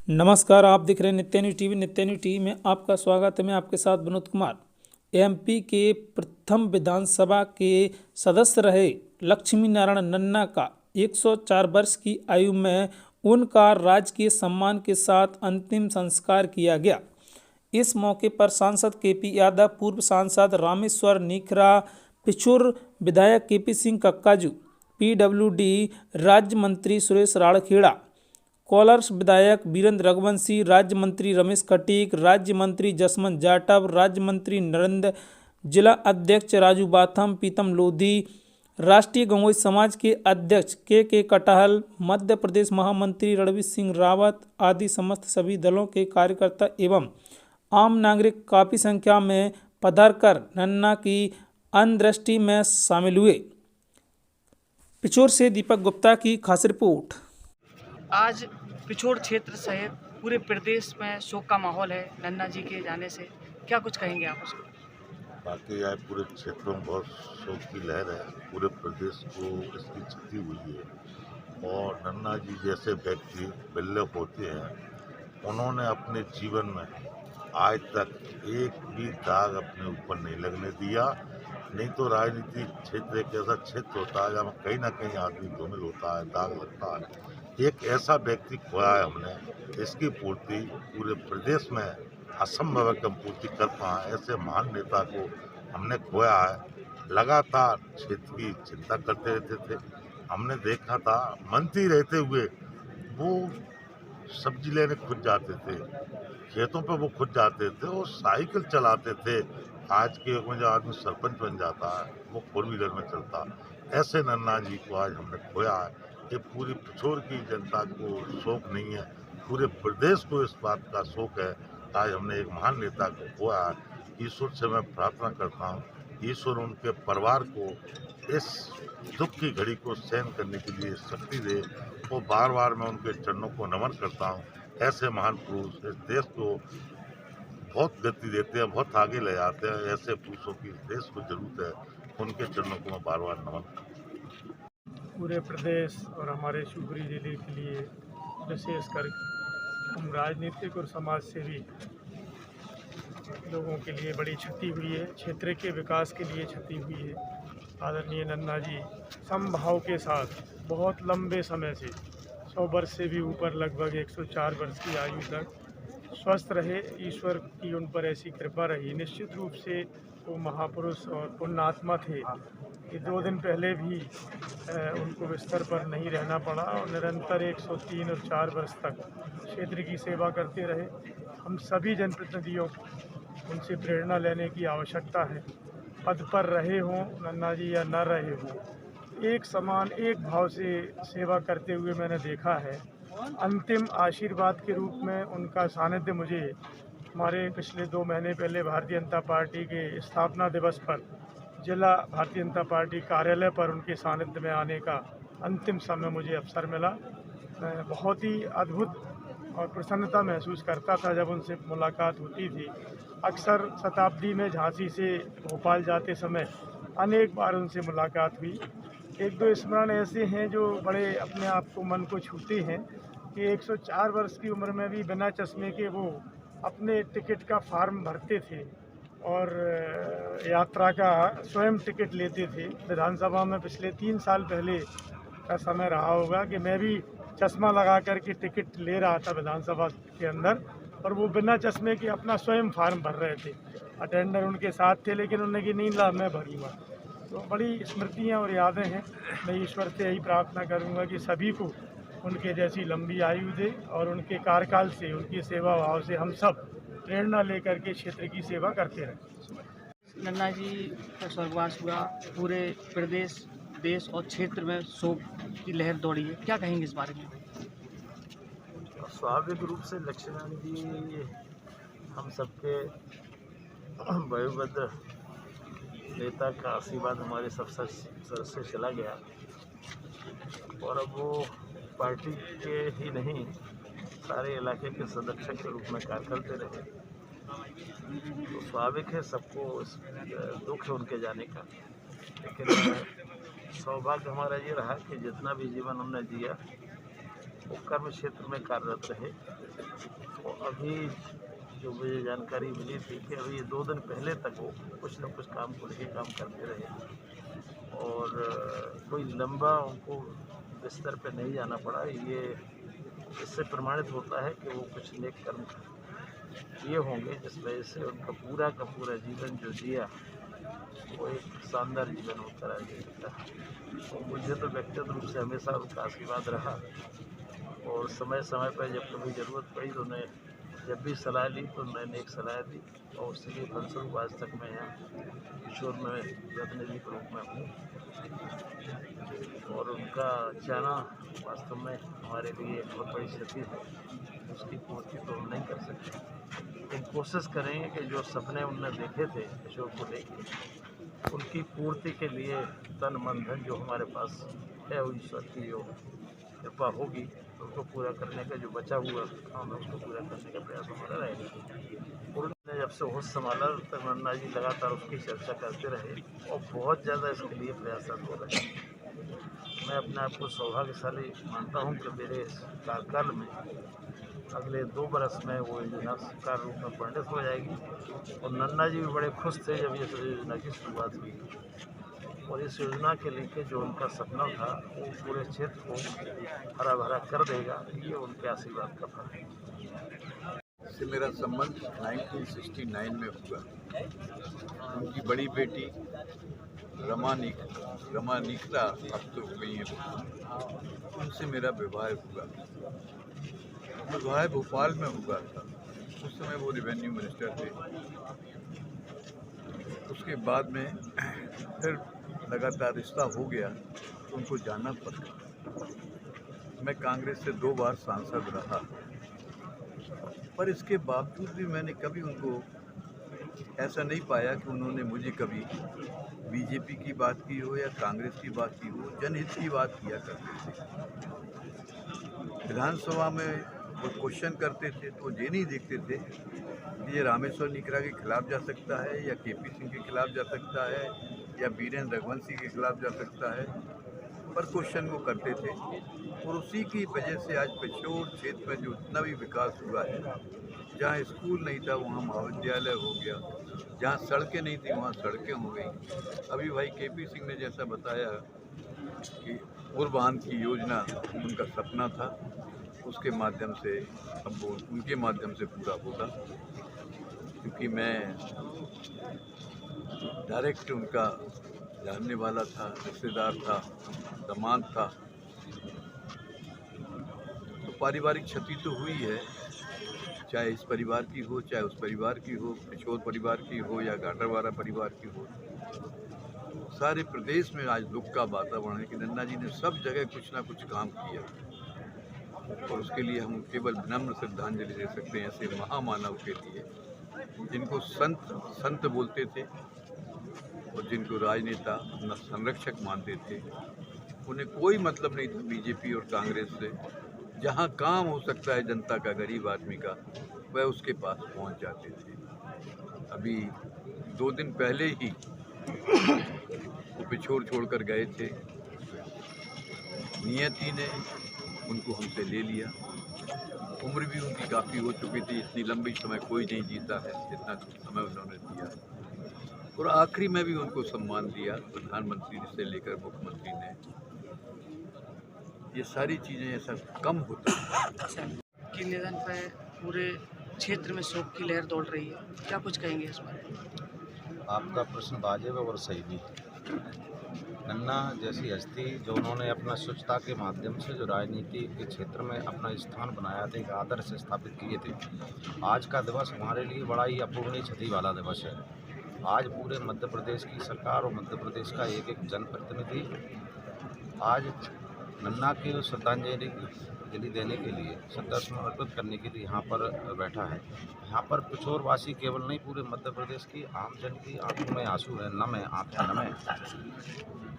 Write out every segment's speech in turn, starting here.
नमस्कार, आप दिख रहे हैं नित्य न्यूज टीवी। नित्य न्यूज टीवी में आपका स्वागत है। मैं आपके साथ विनोद कुमार। एमपी के प्रथम विधानसभा के सदस्य रहे लक्ष्मी नारायण नन्ना का 104 वर्ष की आयु में उनका राजकीय सम्मान के साथ अंतिम संस्कार किया गया। इस मौके पर सांसद केपी यादव, पूर्व सांसद रामेश्वर नीखरा, पिछोर विधायक केपी सिंह कक्काजू, पीडब्ल्यूडी राज्य मंत्री सुरेश राणखेड़ा, कोलार विधायक वीरेंद्र रघुवंशी, राज्य मंत्री रमेश कटीक, राज्य मंत्री जसवंत जाटव, राज्य मंत्री नरेंद्र, जिला अध्यक्ष राजू बाथम, पीतम लोधी, राष्ट्रीय गंगोई समाज के अध्यक्ष के कटहल, मध्य प्रदेश महामंत्री रणवीर सिंह रावत आदि समस्त सभी दलों के कार्यकर्ता एवं आम नागरिक काफ़ी संख्या में पधारकर नन्ना की अंत्येष्टि में शामिल हुए। पिछोर से दीपक गुप्ता की खास रिपोर्ट। आज पिछोर क्षेत्र सहित पूरे प्रदेश में शोक का माहौल है नन्ना जी के जाने से, क्या कुछ कहेंगे आप उसको? बाकी आज पूरे क्षेत्रों में बहुत शोक की लहर है। पूरे प्रदेश को इसकी क्षति हुई है और नन्ना जी जैसे व्यक्ति विरल होते हैं। उन्होंने अपने जीवन में आज तक एक भी दाग अपने ऊपर नहीं लगने दिया। नहीं तो राजनीतिक क्षेत्र एक ऐसा क्षेत्र होता है जहाँ कहीं ना कहीं आदमी धूमिल होता है, दाग लगता है। एक ऐसा व्यक्ति खोया है हमने, इसकी पूर्ति पूरे प्रदेश में असंभव है कि हम पूर्ति कर पाएँ। ऐसे महान नेता को हमने खोया है। लगातार क्षेत्र की चिंता करते रहते थे। हमने देखा था मंत्री रहते हुए वो सब्जी लेने खुद जाते थे, खेतों पर वो खुद जाते थे और साइकिल चलाते थे। आज के युग में जो आदमी सरपंच बन जाता है वो 4 व्हीलर में चलता। ऐसे नन्ना जी को आज हमने खोया है। ये पूरी पिछोर की जनता को शोक नहीं है, पूरे प्रदेश को इस बात का शोक है। आज हमने एक महान नेता को खोया है। ईश्वर से मैं प्रार्थना करता हूँ, ईश्वर उनके परिवार को इस दुख की घड़ी को सहन करने के लिए शक्ति दे। वो बार बार मैं उनके चरणों को नमन करता हूँ। ऐसे महान पुरुष इस देश को बहुत गति देते हैं, बहुत आगे ले जाते हैं। ऐसे पुरुषों की देश को जरूरत है। उनके चरणों को मैं बार बार नमन करता हूँ। पूरे प्रदेश और हमारे शिवपुरी जिले के लिए विशेषकर हम राजनीतिक और समाज सेवी लोगों के लिए बड़ी क्षति हुई है। क्षेत्र के विकास के लिए क्षति हुई है। आदरणीय नन्ना जी समभाव के साथ बहुत लंबे समय से 100 वर्ष से भी ऊपर, लगभग 104 वर्ष की आयु तक स्वस्थ रहे। ईश्वर की उन पर ऐसी कृपा रही। निश्चित रूप से वो महापुरुष और पुण्यात्मा थे कि 2 दिन पहले भी उनको बिस्तर पर नहीं रहना पड़ा और निरंतर 103 और 4 वर्ष तक क्षेत्र की सेवा करते रहे। हम सभी जनप्रतिनिधियों को उनसे प्रेरणा लेने की आवश्यकता है। पद पर रहे हों नन्ना जी या न रहे हों, एक समान एक भाव से सेवा करते हुए मैंने देखा है। अंतिम आशीर्वाद के रूप में उनका सानिध्य मुझे हमारे पिछले 2 महीने पहले भारतीय जनता पार्टी के स्थापना दिवस पर जिला भारतीय जनता पार्टी कार्यालय पर उनके सानिध्य में आने का अंतिम समय मुझे अवसर मिला। मैं बहुत ही अद्भुत और प्रसन्नता महसूस करता था जब उनसे मुलाकात होती थी। अक्सर शताब्दी में झांसी से भोपाल जाते समय अनेक बार उनसे मुलाकात हुई। 1-2 स्मरण ऐसे हैं जो बड़े अपने आप को, मन को छूते हैं कि 104 वर्ष की उम्र में भी बिना चश्मे के वो अपने टिकट का फार्म भरते थे और यात्रा का स्वयं टिकट लेते थे। विधानसभा में पिछले 3 साल पहले का समय रहा होगा कि मैं भी चश्मा लगा कर के टिकट ले रहा था विधानसभा के अंदर, और वो बिना चश्मे के अपना स्वयं फार्म भर रहे थे। अटेंडर उनके साथ थे लेकिन उन्होंने कि नहीं ला, मैं भरूँगा। तो बड़ी स्मृतियाँ और यादें हैं। मैं ईश्वर से यही प्रार्थना करूँगा कि सभी को उनके जैसी लंबी आयु दे और उनके कार्यकाल से, उनकी सेवा भाव से हम सब प्रेरणा लेकर के क्षेत्र की सेवा करते रहें। नन्ना जी का स्वर्गवास हुआ, पूरे प्रदेश, देश और क्षेत्र में शोक की लहर दौड़ी है, क्या कहेंगे इस बारे में? स्वाभाविक रूप से लक्ष्मण जी हम सबके वयोवृद्ध नेता का आशीर्वाद हमारे सब सर से चला गया और अब वो पार्टी के ही नहीं, सारे इलाके के संरक्षक के रूप में कार्य करते रहे। तो स्वाभाविक है सबको दुख है उनके जाने का, लेकिन सौभाग्य हमारा ये रहा कि जितना भी जीवन हमने जिया वो कर्म क्षेत्र में कार्यरत रहे। और अभी जो मुझे जानकारी मिली थी कि अभी 2 दिन पहले तक वो कुछ न कुछ काम को लेके काम करते रहे और कोई लंबा उनको बिस्तर पे नहीं जाना पड़ा। ये इससे प्रमाणित होता है कि वो कुछ नेक कर्म किए होंगे, जिस वजह से उनका पूरा का पूरा जीवन जो जिया वो एक शानदार जीवन होकर आ गया। तो मुझे तो व्यक्तिगत रूप से हमेशा उनका आशीर्वाद रहा और समय समय पर जब कभी ज़रूरत पड़ी तो उन्हें जब भी सलाह ली तो मैंने एक सलाह दी और उसके फलस्वरूप आज तक मैं यहाँ किशोर में प्रतिनिधि के रूप में हूँ। और उनका जाना वास्तव में हमारे लिए एक बहुत बड़ी क्षति है, उसकी पूर्ति तो हम नहीं कर सकते, लेकिन कोशिश करेंगे कि जो सपने उनने देखे थे किशोर को लेकर उनकी पूर्ति के लिए तन मन धन जो हमारे पास है वो ईश्वर की जो कृपा होगी तो उसको पूरा करने का जो बचा हुआ काम है उसको पूरा करने का प्रयास हमारा रहेगा। और उन्होंने जब से होश संभाला तब नन्ना जी लगातार उसकी चर्चा करते रहे और बहुत ज़्यादा इसके लिए प्रयासरत हो रहे हैं। मैं अपने आप को सौभाग्यशाली मानता हूँ कि मेरे कार्यकाल में अगले 2 बरस में वो योजना सुचारू रूप में परिणत हो जाएगी। और नन्ना जी भी बड़े खुश थे जब ये योजना की शुरुआत हुई और इस योजना के लेके जो उनका सपना था वो पूरे क्षेत्र को हरा भरा कर देगा, ये उनके आशीर्वाद का फल है। से मेरा संबंध 1969 में हुआ। उनकी बड़ी बेटी रमा निकला अब तो हो गई है, उनसे मेरा विवाह हुआ। विवाह भोपाल में हुआ था, उस समय वो रेवेन्यू मिनिस्टर थे। उसके बाद में फिर लगातार रिश्ता हो गया तो उनको जाना पड़ा। मैं कांग्रेस से 2 बार सांसद रहा, पर इसके बावजूद भी मैंने कभी उनको ऐसा नहीं पाया कि उन्होंने मुझे कभी बीजेपी की बात की हो या कांग्रेस की बात की हो, जनहित की बात किया करते थे। विधानसभा में वो क्वेश्चन करते थे तो ये नहीं देखते थे कि ये रामेश्वर निकरा के खिलाफ जा सकता है या केपी सिंह के खिलाफ जा सकता है या वीरेंद्र रघुवंशी के खिलाफ जा सकता है, पर क्वेश्चन वो करते थे। और उसी की वजह से आज पिछोर क्षेत्र में जो इतना भी विकास हुआ है, जहाँ स्कूल नहीं था वहाँ महाविद्यालय हो गया, जहाँ सड़कें नहीं थी वहाँ सड़कें हो गई। अभी भाई केपी सिंह ने जैसा बताया कि उर्बान की योजना उनका सपना था, उसके माध्यम से अब वो उनके माध्यम से पूरा होगा। क्योंकि मैं डायरेक्ट उनका जानने वाला था, रिश्तेदार था, दामाद था, तो पारिवारिक क्षति तो हुई है, चाहे इस परिवार की हो, चाहे उस परिवार की हो, पिछोर परिवार की हो या गाटरवारा परिवार की हो। सारे प्रदेश में आज दुख का वातावरण है कि नन्ना जी ने सब जगह कुछ ना कुछ काम किया और उसके लिए हम केवल विनम्र श्रद्धांजलि दे सकते हैं ऐसे महामानव के लिए, जिनको संत बोलते थे और जिनको राजनेता अपना संरक्षक मानते थे। उन्हें कोई मतलब नहीं था बीजेपी और कांग्रेस से। जहां काम हो सकता है जनता का, गरीब आदमी का, वह उसके पास पहुंच जाते थे। अभी 2 दिन पहले ही वो पिछोर छोड़कर गए थे। नियति ने उनको हमसे ले लिया। उम्र भी उनकी काफ़ी हो चुकी थी, इतनी लंबी समय कोई नहीं जीता है जितना समय उन्होंने दिया। और आखिरी में भी उनको सम्मान दिया प्रधानमंत्री से लेकर मुख्यमंत्री ने। ये सारी चीज़ें ऐसा कम होता है कि निधन पर पूरे क्षेत्र में शोक की लहर दौड़ रही है, क्या कुछ कहेंगे इस पर? आपका प्रश्न वाजिब और सही भी। नन्ना जैसी हस्ती जो उन्होंने अपना स्वच्छता के माध्यम से जो राजनीति के क्षेत्र में अपना स्थान बनाया था, एक आदर्श स्थापित किए थे। आज का दिवस हमारे लिए बड़ा ही अपूर्णीय क्षति वाला दिवस है। आज पूरे मध्य प्रदेश की सरकार और मध्य प्रदेश का एक एक जनप्रतिनिधि आज नन्ना की श्रद्धांजलि देने के लिए, श्रद्धासुमन अर्पित करने के लिए यहाँ पर बैठा है। यहाँ पर पिछोरवासी केवल नहीं, पूरे मध्य प्रदेश की आम जन की आंखों में आंसू है, नम है, आँखें नम है।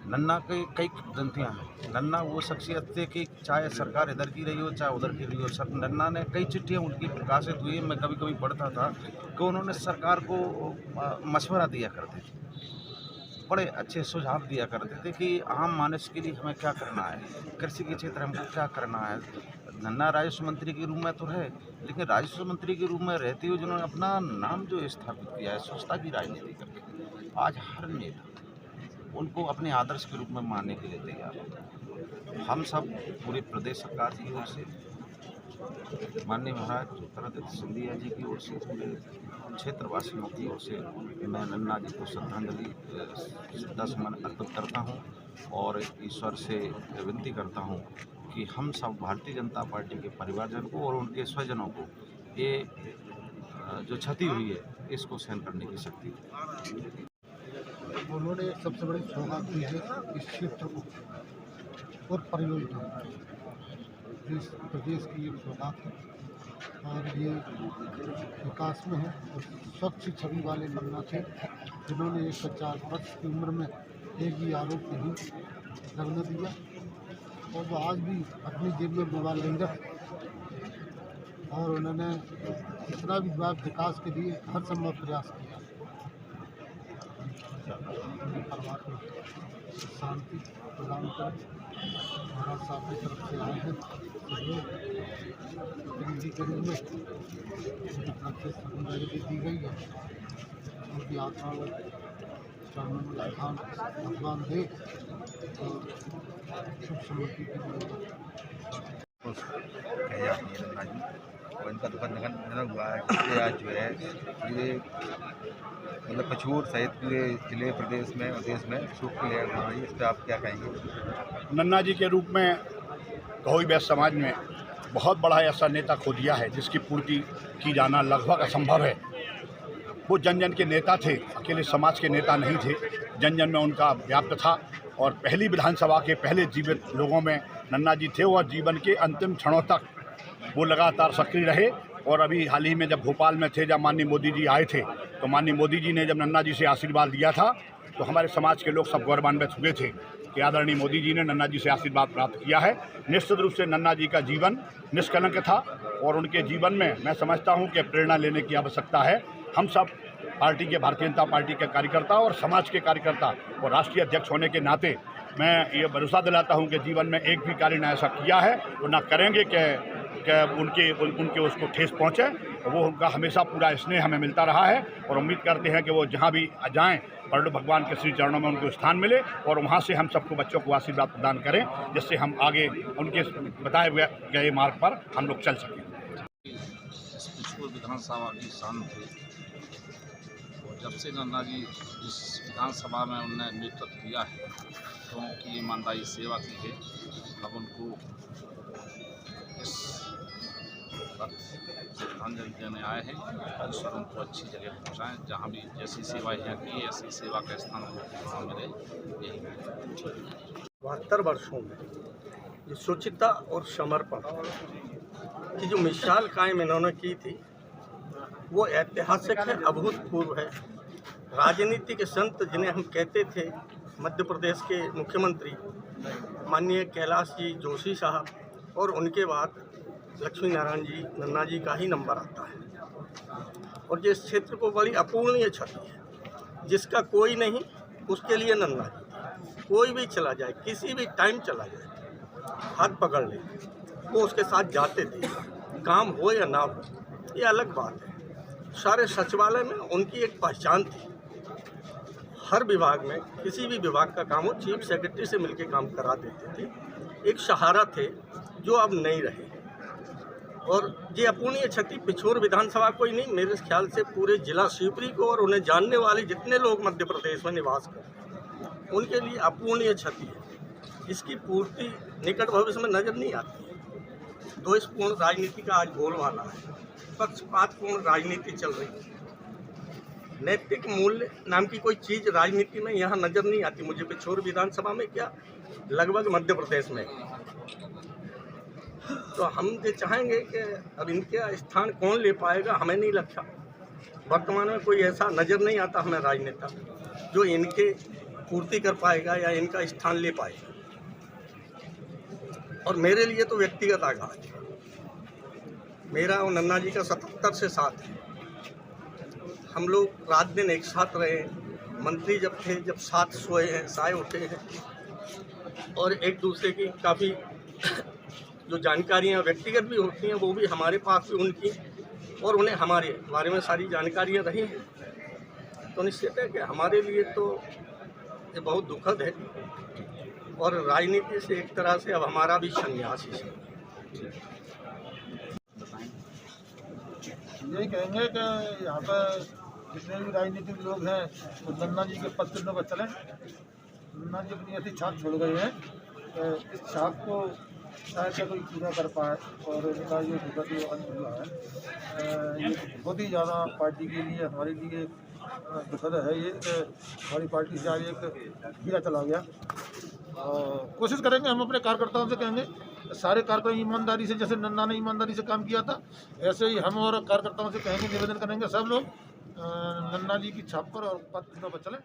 नन्ना के कई ग्रंथियाँ हैं। नन्ना वो शख्सियत थे कि चाहे सरकार इधर की रही हो चाहे उधर की रही हो, नन्ना ने कई चिट्ठियाँ उनकी प्रकाशित हुई। मैं कभी कभी पढ़ता था कि उन्होंने सरकार को मशवरा दिया करते थे बड़े अच्छे सुझाव दिया करते थे कि आम मानस के लिए हमें क्या करना है, कृषि के क्षेत्र में हमको क्या करना है। नन्ना राजस्व मंत्री के रूप में तो रहे, लेकिन राजस्व मंत्री के रूप में रहते हुए जिन्होंने अपना नाम जो स्थापित किया है स्वच्छता की राजनीति करके, आज हर नेता उनको अपने आदर्श के रूप में मानने के लिए तैयार है। हम सब पूरे प्रदेश सरकार की ओर से, माननीय महाराज ज्योतिरादित्य सिंधिया जी की ओर से, पूरे क्षेत्रवासियों की ओर से मैं नन्ना जी को श्रद्धांजलि श्रद्धासुमन अर्पित करता हूँ और ईश्वर से विनती करता हूँ कि हम सब भारतीय जनता पार्टी के परिवारजन को और उनके स्वजनों को ये जो क्षति हुई है इसको सहन करने की शक्ति दी। उन्होंने सबसे बड़ी सौगात दी है इस क्षेत्र को और परियोजना इस प्रदेश की एक सौगात है और ये विकास में है और स्वच्छ छवि वाले नन्ना थे जिन्होंने 104 वर्ष की उम्र में एक भी आरोप नहीं लगने दिया और वो आज भी अपनी जेब में मोबाइल नहीं रखते और उन्होंने इतना भी विकास के लिए हर संभव प्रयास किया। परिवार को शांति प्रदान करें। महाराज साहब की तरफ से आए हैं प्रतिनिधि के रूप में उनकी तरफ से श्रद्धांजलि दी गई है। उनकी यात्रा में चरणों में भगवान दे और सुख समृद्धि की नन्ना जी और इनका दुखद निधन हुआ है जिससे आज जो है पूरे मतलब कछूर सहित पूरे जिले प्रदेश में और देश में शोक की लहर बन रही है। इस पर आप क्या कहेंगे? नन्ना जी के रूप में कहोई वैश्य समाज में बहुत बड़ा ऐसा नेता खो दिया है जिसकी पूर्ति की जाना लगभग असंभव है। वो जन जन के नेता थे, अकेले समाज के नेता नहीं थे। जन जन में उनका व्याप्त था और पहली विधानसभा के पहले जीवित लोगों में नन्ना जी थे और जीवन के अंतिम क्षणों तक वो लगातार सक्रिय रहे। और अभी हाल ही में जब भोपाल में थे, जब माननीय मोदी जी आए थे, तो माननीय मोदी जी ने जब नन्ना जी से आशीर्वाद लिया था तो हमारे समाज के लोग सब गौरवान्वित हुए थे कि आदरणीय मोदी जी ने नन्ना जी से आशीर्वाद प्राप्त किया है। निश्चित रूप से नन्ना जी का जीवन निष्कलंक था और उनके जीवन में मैं समझता हूं कि प्रेरणा लेने की आवश्यकता है। हम सब पार्टी के, भारतीय जनता पार्टी के कार्यकर्ता और समाज के कार्यकर्ता और राष्ट्रीय अध्यक्ष होने के नाते मैं ये भरोसा दिलाता हूं कि जीवन में एक भी कार्य न ऐसा किया है तो ना करेंगे कि उनके उसको ठेस पहुँचे। वो उनका हमेशा पूरा स्नेह हमें मिलता रहा है और उम्मीद करते हैं कि वो जहाँ भी जाएँ परडू भगवान के श्री चरणों में उनको स्थान मिले और वहाँ से हम सबको बच्चों को आशीर्वाद प्रदान करें जिससे हम आगे उनके बताए गए मार्ग पर हम लोग चल सकें। पिछोर विधानसभा की शान थी और जब से नन्ना जी इस विधानसभा में उन्होंने नेतृत्व किया है तो उनकी ईमानदारी सेवा की है। अब उनको इस वक्त श्रद्धांजलि देने आए हैं। ईश्वर उनको अच्छी जगह पहुँचाएँ, जहाँ भी जैसी सेवा यहाँ की ऐसी सेवा का स्थान उनको मिले, यही 72 वर्षों में जो शुचिता और समर्पण की जो मिसाल कायम इन्होंने की थी वो ऐतिहासिक है, अभूतपूर्व है। राजनीति के संत जिन्हें हम कहते थे, मध्य प्रदेश के मुख्यमंत्री माननीय कैलाश जी जोशी साहब और उनके बाद लक्ष्मी नारायण जी, नन्ना जी का ही नंबर आता है। और जिस क्षेत्र को बड़ी अपूर्णीय क्षति है, जिसका कोई नहीं उसके लिए नन्ना जी, कोई भी चला जाए, किसी भी टाइम चला जाए, हाथ पकड़ ले, वो उसके साथ जाते थे। काम हो या ना हो ये अलग बात है। सारे सचिवालय में उनकी एक पहचान थी। हर विभाग में किसी भी विभाग का काम हो, चीफ सेक्रेटरी से मिलकर काम करा देते थे। एक सहारा थे जो अब नहीं रहे। और ये अपूर्णीय क्षति पिछोर विधानसभा को ही नहीं, मेरे ख्याल से पूरे जिला शिवपुरी को और उन्हें जानने वाले जितने लोग मध्य प्रदेश में निवास करते उनके लिए अपूर्णीय क्षति है। इसकी पूर्ति निकट भविष्य में नजर नहीं आती है। दोषपूर्ण राजनीति का आज बोलबाला है, पक्षपातपूर्ण राजनीति चल रही है। नैतिक मूल्य नाम की कोई चीज़ राजनीति में यहाँ नजर नहीं आती। मुझे पिछोर विधानसभा में क्या, लगभग मध्य प्रदेश में। तो हम ये चाहेंगे कि अब इनका स्थान कौन ले पाएगा, हमें नहीं लगता। वर्तमान में कोई ऐसा नज़र नहीं आता हमें राजनेता जो इनके पूर्ति कर पाएगा या इनका स्थान ले पाएगा। और मेरे लिए तो व्यक्तिगत आघात है। मेरा और नन्ना जी का 77 से साथ है। हम लोग रात दिन एक साथ रहे, मंत्री जब थे, जब साथ सोए हैं, साए उठे हैं और एक दूसरे की काफ़ी जो जानकारियाँ व्यक्तिगत भी होती हैं वो भी हमारे पास भी उनकी और उन्हें हमारे बारे में सारी जानकारियाँ रही हैं। तो निश्चित है कि हमारे लिए तो ये बहुत दुखद है और राजनीति से एक तरह से अब हमारा भी संन्यास ही है। यही कहेंगे कि यहाँ पर जितने भी राजनीतिक लोग हैं वो नन्ना जी के पद चिन्हों पर चलें। नन्ना जी अपनी ऐसी छाप छोड़ गए हैं कि इस छाप को शायद से कोई पूरा कर पाए और इनका ये दुखद जो अंत हुआ है ये बहुत ही ज़्यादा पार्टी के लिए, हमारे लिए दुखद है ये कि हमारी पार्टी से आज एक हीरा चला गया। कोशिश करेंगे, हम अपने कार्यकर्ताओं से कहेंगे सारे कार्यकर्ता ईमानदारी से, जैसे नन्ना ने ईमानदारी से काम किया था ऐसे ही हम और कार्यकर्ताओं से कहेंगे, निवेदन करेंगे सब लोग नन्ना जी की छाप पर और पद पर चलें।